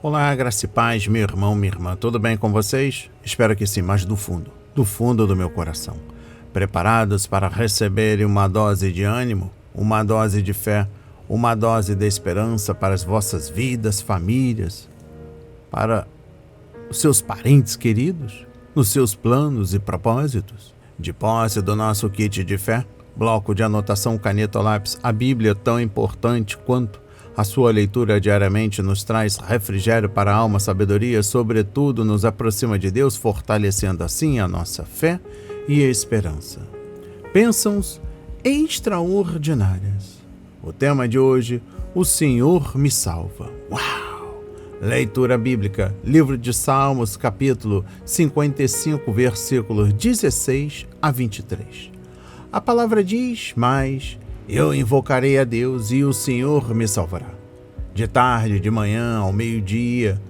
Olá, graça e paz, meu irmão, minha irmã, tudo bem com vocês? Espero que sim, mas do fundo do meu coração. Preparados para receberem uma dose de ânimo, uma dose de fé, uma dose de esperança para as vossas vidas, famílias, para os seus parentes queridos, nos seus planos e propósitos? De posse do nosso kit de fé, bloco de anotação, caneta ou lápis, a Bíblia, tão importante quanto a sua leitura diariamente, nos traz refrigério para a alma, sabedoria, sobretudo nos aproxima de Deus, fortalecendo assim a nossa fé e a esperança. Bênçãos extraordinárias. O tema de hoje, o Senhor me salva. Uau! Leitura bíblica, livro de Salmos, capítulo 55, versículos 16 a 23. A palavra diz: mas eu invocarei a Deus e o Senhor me salvará. De tarde, de manhã, ao meio-dia,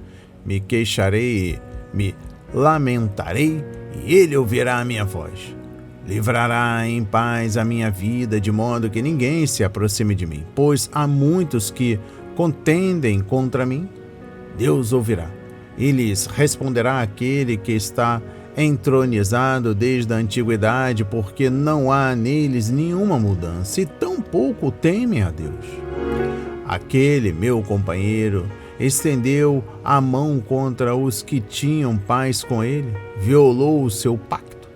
me queixarei, me lamentarei, e ele ouvirá a minha voz. Livrará em paz a minha vida, de modo que ninguém se aproxime de mim. Pois há muitos que contendem contra mim. Deus ouvirá e lhes responderá aquele que está entronizado desde a antiguidade, porque não há neles nenhuma mudança, e tampouco temem a Deus. Aquele meu companheiro estendeu a mão contra os que tinham paz com ele, violou o seu pacto.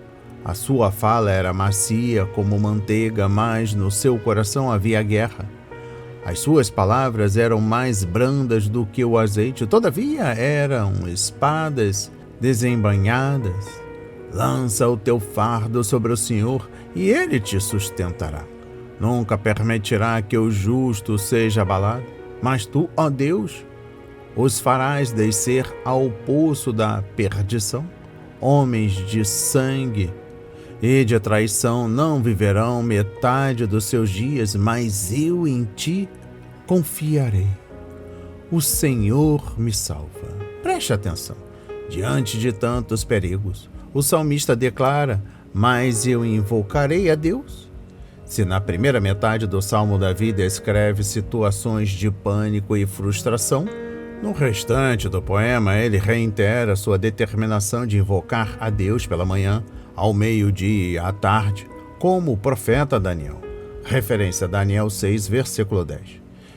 A sua fala era macia como manteiga, mas no seu coração havia guerra. As suas palavras eram mais brandas do que o azeite, todavia eram espadas desembainhadas. Lança o teu fardo sobre o Senhor e ele te sustentará. Nunca permitirá que o justo seja abalado, mas tu, ó Deus, os farás descer ao poço da perdição. Homens de sangue e de traição não viverão metade dos seus dias, mas eu em ti confiarei. O Senhor me salva. Preste atenção. Diante de tantos perigos, o salmista declara: mas eu invocarei a Deus. Se na primeira metade do Salmo Davi descreve situações de pânico e frustração, no restante do poema ele reitera sua determinação de invocar a Deus pela manhã, ao meio-dia e à tarde, como o profeta Daniel. Referência a Daniel 6, versículo 10.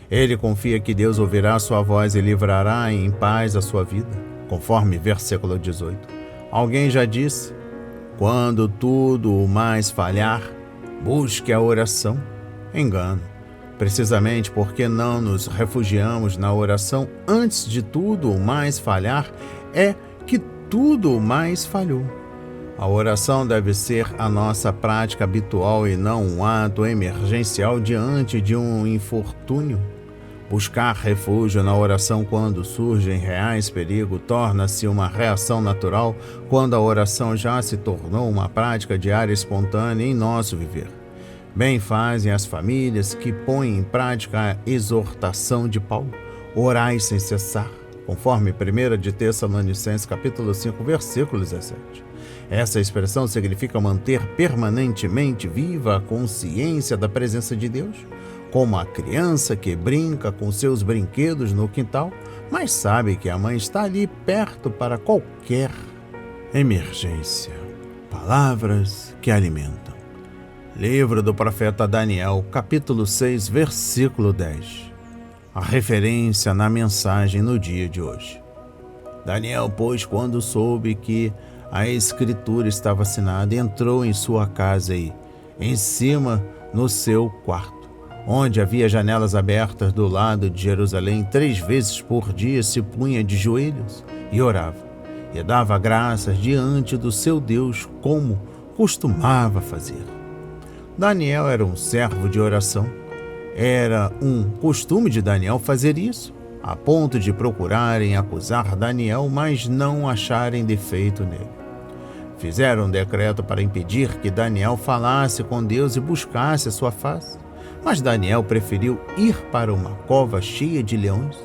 Ele confia que Deus ouvirá sua voz e livrará em paz a sua vida, conforme versículo 18. Alguém já disse: quando tudo o mais falhar, busque a oração. Engano. Precisamente porque não nos refugiamos na oração antes de tudo o mais falhar, é que tudo o mais falhou. A oração deve ser a nossa prática habitual e não um ato emergencial diante de um infortúnio. Buscar refúgio na oração quando surgem reais perigos torna-se uma reação natural quando a oração já se tornou uma prática diária espontânea em nosso viver. Bem fazem as famílias que põem em prática a exortação de Paulo: orai sem cessar, conforme 1 de Tessalonicenses capítulo 5, versículo 17. Essa expressão significa manter permanentemente viva a consciência da presença de Deus, como a criança que brinca com seus brinquedos no quintal, mas sabe que a mãe está ali perto para qualquer emergência. Palavras que alimentam. Livro do profeta Daniel, capítulo 6, versículo 10. A referência na mensagem no dia de hoje. Daniel, pois, quando soube que a escritura estava assinada, entrou em sua casa e, em cima, no seu quarto, onde havia janelas abertas do lado de Jerusalém, 3 vezes por dia se punha de joelhos e orava, e dava graças diante do seu Deus, como costumava fazer. Daniel era um servo de oração. Era um costume de Daniel fazer isso, a ponto de procurarem acusar Daniel, mas não acharem defeito nele. Fizeram um decreto para impedir que Daniel falasse com Deus e buscasse a sua face. Mas Daniel preferiu ir para uma cova cheia de leões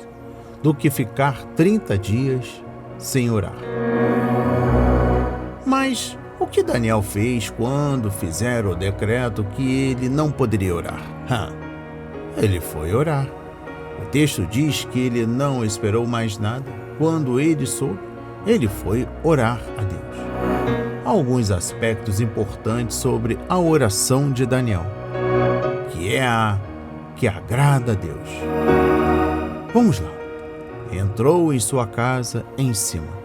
do que ficar 30 dias sem orar. Mas o que Daniel fez quando fizeram o decreto que ele não poderia orar? Ele foi orar. O texto diz que ele não esperou mais nada. quando ele soube, ele foi orar a Deus. Alguns aspectos importantes sobre a oração de Daniel, que é a que agrada a Deus. Vamos lá. Entrou em sua casa em cima.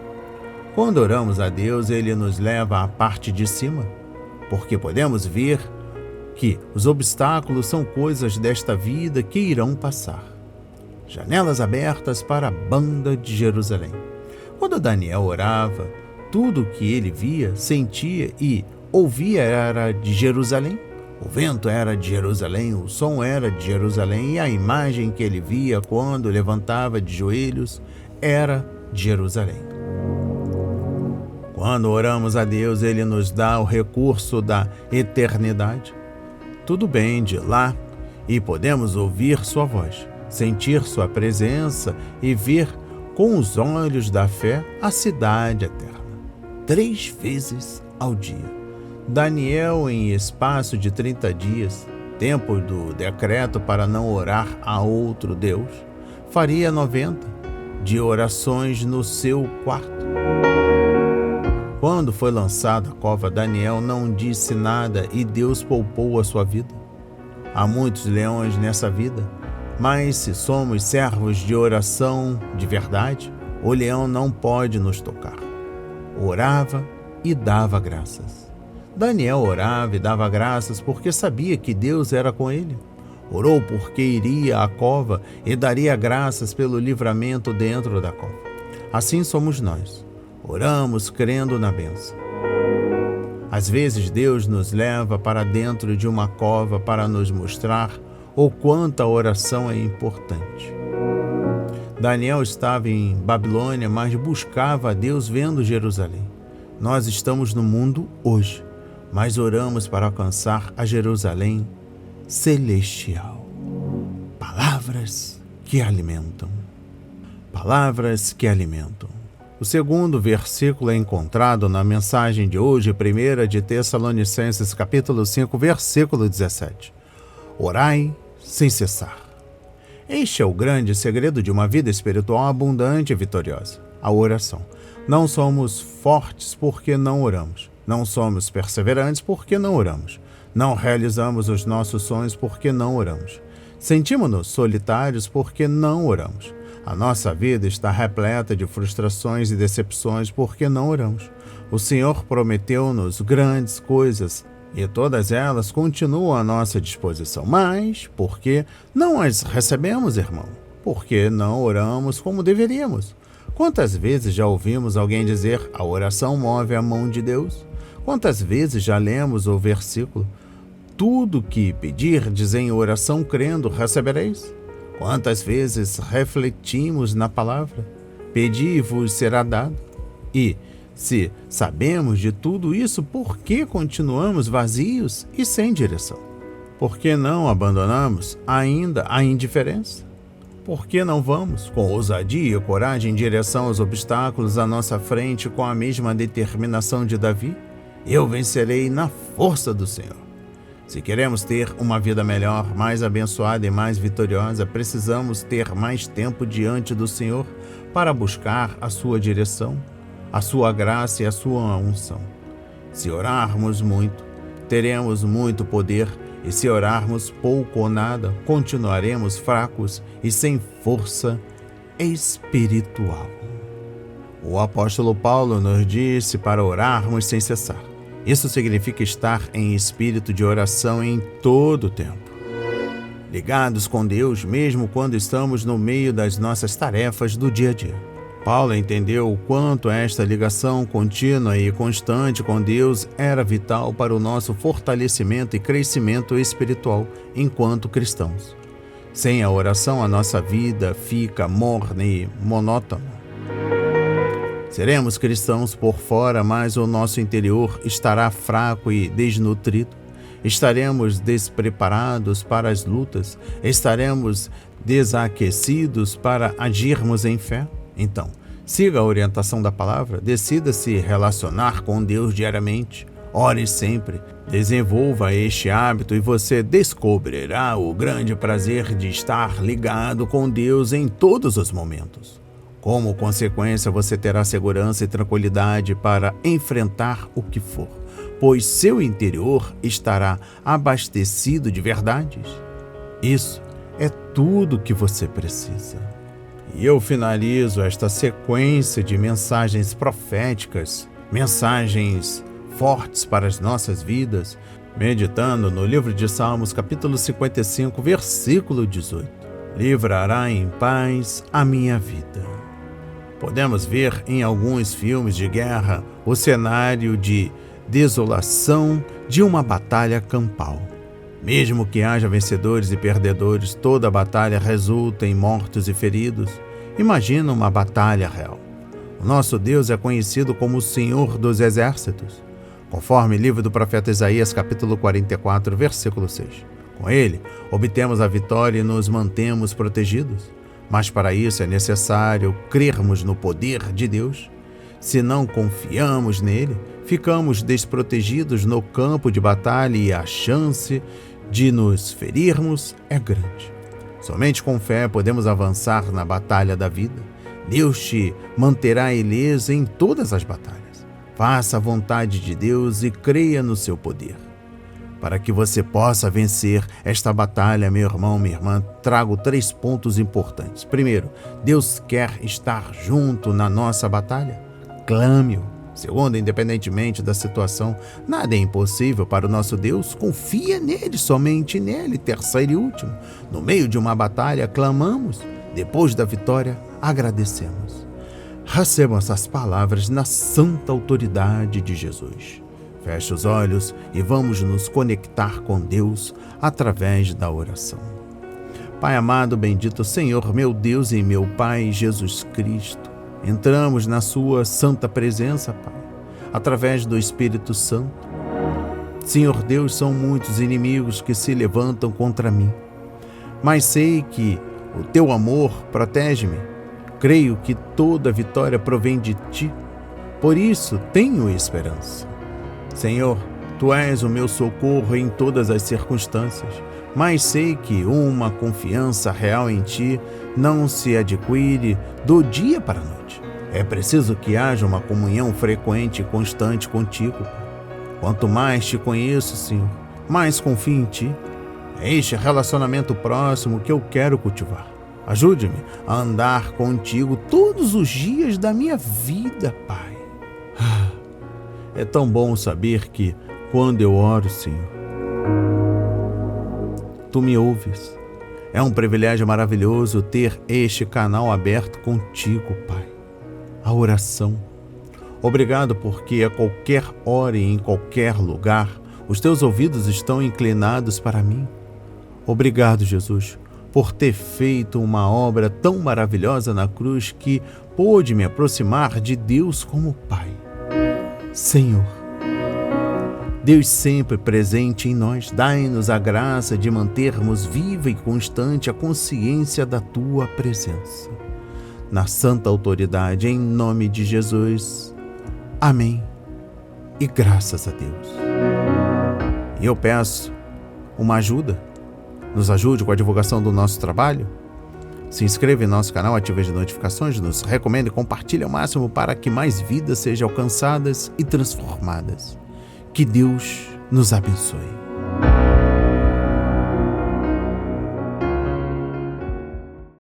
Quando oramos a Deus, Ele nos leva à parte de cima, porque podemos ver que os obstáculos são coisas desta vida que irão passar. Janelas abertas para a banda de Jerusalém. Quando Daniel orava, tudo o que ele via, sentia e ouvia era de Jerusalém. O vento era de Jerusalém, o som era de Jerusalém e a imagem que ele via quando levantava de joelhos era de Jerusalém. Quando oramos a Deus, Ele nos dá o recurso da eternidade. Tudo bem de lá e podemos ouvir sua voz, sentir sua presença e ver com os olhos da fé a cidade eterna. 3 vezes ao dia. Daniel, em espaço de 30 dias, tempo do decreto para não orar a outro Deus, faria 90 de orações no seu quarto. Quando foi lançado à cova, Daniel não disse nada e Deus poupou a sua vida. Há muitos leões nessa vida, mas se somos servos de oração de verdade, o leão não pode nos tocar. Orava e dava graças. Daniel orava e dava graças porque sabia que Deus era com ele. Orou porque iria à cova e daria graças pelo livramento dentro da cova. Assim somos nós. Oramos crendo na bênção. Às vezes Deus nos leva para dentro de uma cova para nos mostrar o quanto a oração é importante. Daniel estava em Babilônia, mas buscava a Deus vendo Jerusalém. Nós estamos no mundo hoje, mas oramos para alcançar a Jerusalém celestial. Palavras que alimentam. Palavras que alimentam. O segundo versículo é encontrado na mensagem de hoje, 1 de Tessalonicenses, capítulo 5, versículo 17. Orai sem cessar. Este é o grande segredo de uma vida espiritual abundante e vitoriosa, a oração. Não somos fortes porque não oramos. Não somos perseverantes porque não oramos. Não realizamos os nossos sonhos porque não oramos. Sentimos-nos solitários porque não oramos. A nossa vida está repleta de frustrações e decepções porque não oramos. O Senhor prometeu-nos grandes coisas e todas elas continuam à nossa disposição. Mas por que não as recebemos, irmão? Porque não oramos como deveríamos. Quantas vezes já ouvimos alguém dizer: a oração move a mão de Deus? Quantas vezes já lemos o versículo: tudo que pedirdes em oração crendo, recebereis? Quantas vezes refletimos na palavra: pedi e vos será dado? E, se sabemos de tudo isso, por que continuamos vazios e sem direção? Por que não abandonamos ainda a indiferença? Por que não vamos, com ousadia e coragem, em direção aos obstáculos à nossa frente com a mesma determinação de Davi? Eu vencerei na força do Senhor. Se queremos ter uma vida melhor, mais abençoada e mais vitoriosa, precisamos ter mais tempo diante do Senhor para buscar a sua direção, a sua graça e a sua unção. Se orarmos muito, teremos muito poder, e se orarmos pouco ou nada, continuaremos fracos e sem força espiritual. O apóstolo Paulo nos disse para orarmos sem cessar. Isso significa estar em espírito de oração em todo o tempo. Ligados com Deus, mesmo quando estamos no meio das nossas tarefas do dia a dia. Paulo entendeu o quanto esta ligação contínua e constante com Deus era vital para o nosso fortalecimento e crescimento espiritual enquanto cristãos. Sem a oração, a nossa vida fica morna e monótona. Seremos cristãos por fora, mas o nosso interior estará fraco e desnutrido. Estaremos despreparados para as lutas, estaremos desaquecidos para agirmos em fé. Então, siga a orientação da palavra, decida se relacionar com Deus diariamente, ore sempre, desenvolva este hábito e você descobrirá o grande prazer de estar ligado com Deus em todos os momentos. Como consequência, você terá segurança e tranquilidade para enfrentar o que for, pois seu interior estará abastecido de verdades. Isso é tudo que você precisa. E eu finalizo esta sequência de mensagens proféticas, mensagens fortes para as nossas vidas, meditando no livro de Salmos, capítulo 55, versículo 18. Livrará em paz a minha vida. Podemos ver em alguns filmes de guerra o cenário de desolação de uma batalha campal. Mesmo que haja vencedores e perdedores, toda batalha resulta em mortos e feridos. Imagina uma batalha real. O nosso Deus é conhecido como o Senhor dos Exércitos, conforme o livro do profeta Isaías, capítulo 44, versículo 6. Com ele, obtemos a vitória e nos mantemos protegidos. Mas para isso é necessário crermos no poder de Deus. Se não confiamos nele, ficamos desprotegidos no campo de batalha e a chance de nos ferirmos é grande. Somente com fé podemos avançar na batalha da vida. Deus te manterá ileso em todas as batalhas. Faça a vontade de Deus e creia no seu poder. Para que você possa vencer esta batalha, meu irmão, minha irmã, trago 3 pontos importantes. Primeiro, Deus quer estar junto na nossa batalha. Clame-o. Segundo, independentemente da situação, nada é impossível para o nosso Deus. Confia nele, somente nele. Terceiro e último, no meio de uma batalha, clamamos. Depois da vitória, agradecemos. Recebam essas palavras na santa autoridade de Jesus. Feche os olhos e vamos nos conectar com Deus através da oração. Pai amado, bendito Senhor, meu Deus e meu Pai Jesus Cristo, entramos na sua santa presença, Pai, através do Espírito Santo. Senhor Deus, são muitos inimigos que se levantam contra mim, mas sei que o teu amor protege-me. Creio que toda vitória provém de ti, por isso tenho esperança. Senhor, tu és o meu socorro em todas as circunstâncias, mas sei que uma confiança real em ti não se adquire do dia para a noite. É preciso que haja uma comunhão frequente e constante contigo. Quanto mais te conheço, Senhor, mais confio em ti. É este relacionamento próximo que eu quero cultivar. Ajude-me a andar contigo todos os dias da minha vida, Pai. É tão bom saber que, quando eu oro, Senhor, tu me ouves. É um privilégio maravilhoso ter este canal aberto contigo, Pai. A oração. Obrigado porque a qualquer hora e em qualquer lugar, os teus ouvidos estão inclinados para mim. Obrigado, Jesus, por ter feito uma obra tão maravilhosa na cruz que pôde me aproximar de Deus como Pai. Senhor, Deus sempre presente em nós, dai-nos a graça de mantermos viva e constante a consciência da Tua presença. Na santa autoridade, em nome de Jesus. Amém. E graças a Deus. E eu peço uma ajuda. Nos ajude com a divulgação do nosso trabalho. Se inscreva em nosso canal, ative as notificações, nos recomende e compartilhe ao máximo para que mais vidas sejam alcançadas e transformadas. Que Deus nos abençoe.